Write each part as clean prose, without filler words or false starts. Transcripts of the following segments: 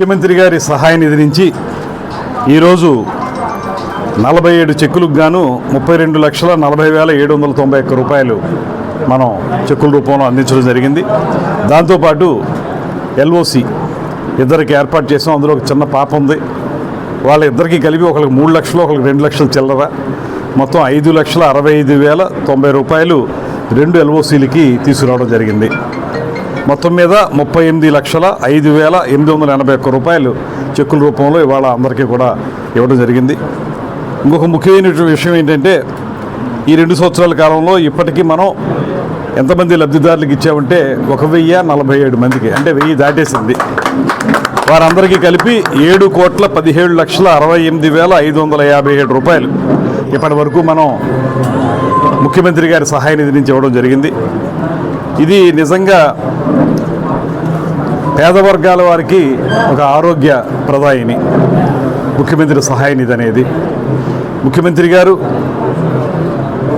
ముఖ్యమంత్రి గారి సహాయ నిధి నుంచి ఈరోజు 47 చెక్కులకు గాను 32,40,791 రూపాయలు మనం చెక్కుల రూపంలో అందించడం జరిగింది. దాంతోపాటు ఎల్ఓసి ఇద్దరికి ఏర్పాటు చేసాం. అందులో ఒక చిన్న పాప ఉంది. వాళ్ళిద్దరికీ కలిపి ఒకరికి 3 లక్షలు, ఒకరికి 2 లక్షలు చిల్లర, మొత్తం 5,65,090 రూపాయలు 2 ఎల్ఓసీలకి తీసుకురావడం జరిగింది. మొత్తం మీద 38,05,881 రూపాయలు చెక్కుల రూపంలో ఇవాళ అందరికీ కూడా ఇవ్వడం జరిగింది. ఇంకొక ముఖ్యమైన విషయం ఏంటంటే, ఈ 2 సంవత్సరాల కాలంలో ఇప్పటికీ మనం ఎంతమంది లబ్ధిదారులకు ఇచ్చామంటే 1,047 మందికి, అంటే 1000 దాటేసింది. వారందరికీ కలిపి 7,17,68,557 రూపాయలు ఇప్పటి వరకు మనం ముఖ్యమంత్రి గారి సహాయ నిధి నుంచి ఇవ్వడం జరిగింది. ఇది నిజంగా పేద వర్గాల వారికి ఒక ఆరోగ్య ప్రదాయిని ముఖ్యమంత్రి సహాయ నిధి అనేది. ముఖ్యమంత్రి గారు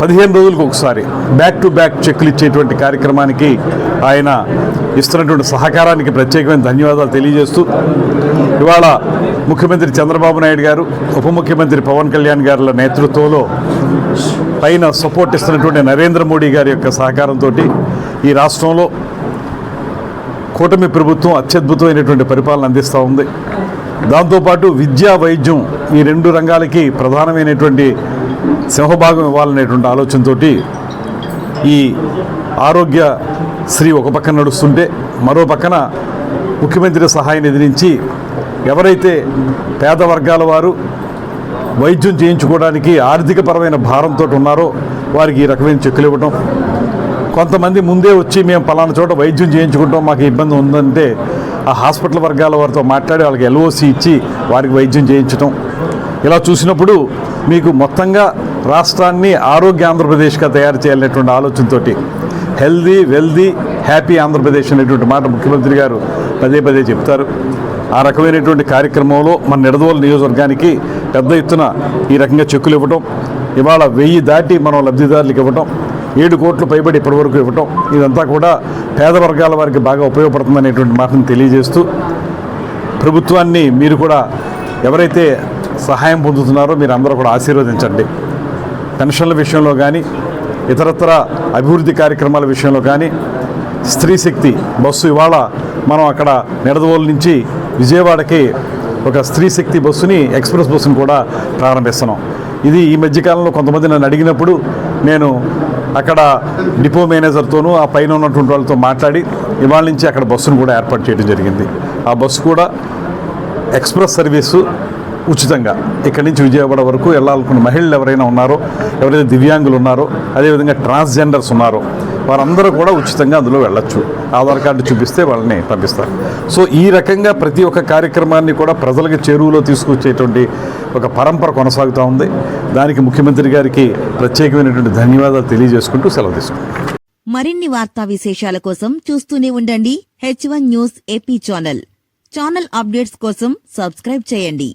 15 రోజులకు ఒకసారి బ్యాక్ టు బ్యాక్ చెక్కులు ఇచ్చేటువంటి కార్యక్రమానికి ఆయన ఇస్తున్నటువంటి సహకారానికి ప్రత్యేకమైన ధన్యవాదాలు తెలియజేస్తూ, ఇవాళ ముఖ్యమంత్రి చంద్రబాబు నాయుడు గారు, ఉప ముఖ్యమంత్రి పవన్ కళ్యాణ్ గారుల నేతృత్వంలో పైన సపోర్ట్ ఇస్తున్నటువంటి నరేంద్ర మోడీ గారి యొక్క సహకారంతో ఈ రాష్ట్రంలో కూటమి ప్రభుత్వం అత్యద్భుతమైనటువంటి పరిపాలన అందిస్తూ ఉంది. దాంతోపాటు విద్యా, వైద్యం ఈ 2 రంగాలకి ప్రధానమైనటువంటి సింహభాగం ఇవ్వాలనేటువంటి ఆలోచనతో ఈ ఆరోగ్య శ్రీ ఒక పక్కన నడుస్తుంటే, మరో పక్కన ముఖ్యమంత్రి సహాయ నిధి నుంచి ఎవరైతే పేద వర్గాల వారు వైద్యం చేయించుకోవడానికి ఆర్థికపరమైన భారంతో ఉన్నారో వారికి ఈ రకమైన చెక్కులు ఇవ్వటం. కొంతమంది ముందే వచ్చి మేము పలానా చోట వైద్యం చేయించుకుంటాం, మాకు ఇబ్బంది ఉందంటే ఆ హాస్పిటల్ వర్గాల వారితో మాట్లాడి వాళ్ళకి ఎల్ఓసి ఇచ్చి వారికి వైద్యం చేయించటం. ఇలా చూసినప్పుడు మీకు మొత్తంగా రాష్ట్రాన్ని ఆరోగ్య ఆంధ్రప్రదేశ్గా తయారు చేయాలనేటువంటి ఆలోచనతో హెల్దీ, వెల్దీ, హ్యాపీ ఆంధ్రప్రదేశ్ అనేటువంటి మాట ముఖ్యమంత్రి గారు పదే పదే చెప్తారు. ఆ రకమైనటువంటి కార్యక్రమంలో మన నిడదవోలు నియోజకవర్గానికి పెద్ద ఎత్తున ఈ రకంగా చెక్కులు ఇవ్వటం, ఇవాళ 1000 దాటి మనం లబ్ధిదారులకు ఇవ్వటం, 7 కోట్లు పైబడి ఇప్పటివరకు ఇవ్వటం, ఇదంతా కూడా పేద వర్గాల వారికి బాగా ఉపయోగపడుతుందనేటువంటి మాటను తెలియజేస్తూ, ప్రభుత్వాన్ని మీరు కూడా ఎవరైతే సహాయం పొందుతున్నారో మీరు అందరూ కూడా ఆశీర్వదించండి. పెన్షన్ల విషయంలో కానీ, ఇతరత్ర అభివృద్ధి కార్యక్రమాల విషయంలో కానీ, స్త్రీ శక్తి బస్సు ఇవాళ మనం అక్కడ నిడదవోలు నుంచి విజయవాడకి ఒక స్త్రీ శక్తి బస్సుని, ఎక్స్ప్రెస్ బస్సును కూడా ప్రారంభిస్తున్నాం. ఇది ఈ మధ్యకాలంలో కొంతమంది నన్ను అడిగినప్పుడు నేను అక్కడ డిపో మేనేజర్తోనూ ఆ పైన ఉన్నటువంటి వాళ్ళతో మాట్లాడి ఇవాళ నుంచి అక్కడ బస్సును కూడా ఏర్పాటు చేయడం జరిగింది. ఆ బస్సు కూడా ఎక్స్ప్రెస్ సర్వీసు ఉచితంగా ఇక్కడి నుంచి విజయవాడ వరకు వెళ్ళాలనుకున్న మహిళలు ఎవరైనా ఉన్నారో, ఎవరైతే దివ్యాంగులు ఉన్నారో, అదేవిధంగా ట్రాన్స్జెండర్స్ ఉన్నారో వారందరూ కూడా ఉచితంగా అందులో వెళ్ళొచ్చు. ఆధార్ కార్డు చూపిస్తే వాళ్ళని పంపిస్తారు. సో ఈ రకంగా ప్రతి ఒక్క కార్యక్రమాన్ని కూడా ప్రజలకు చేరువలో తీసుకొచ్చేటువంటి ఒక పరంపర కొనసాగుతూ ఉంది. దానికి ముఖ్యమంత్రి గారికి ప్రత్యేకమైనటువంటి ధన్యవాదాలు తెలియజేసుకుంటూ సెలవు తీసుకుంటాం. మరిన్ని వార్తా విశేషాల కోసం చూస్తూనే ఉండండి H1 news AP channel updates కోసం సబ్స్క్రైబ్ చేయండి.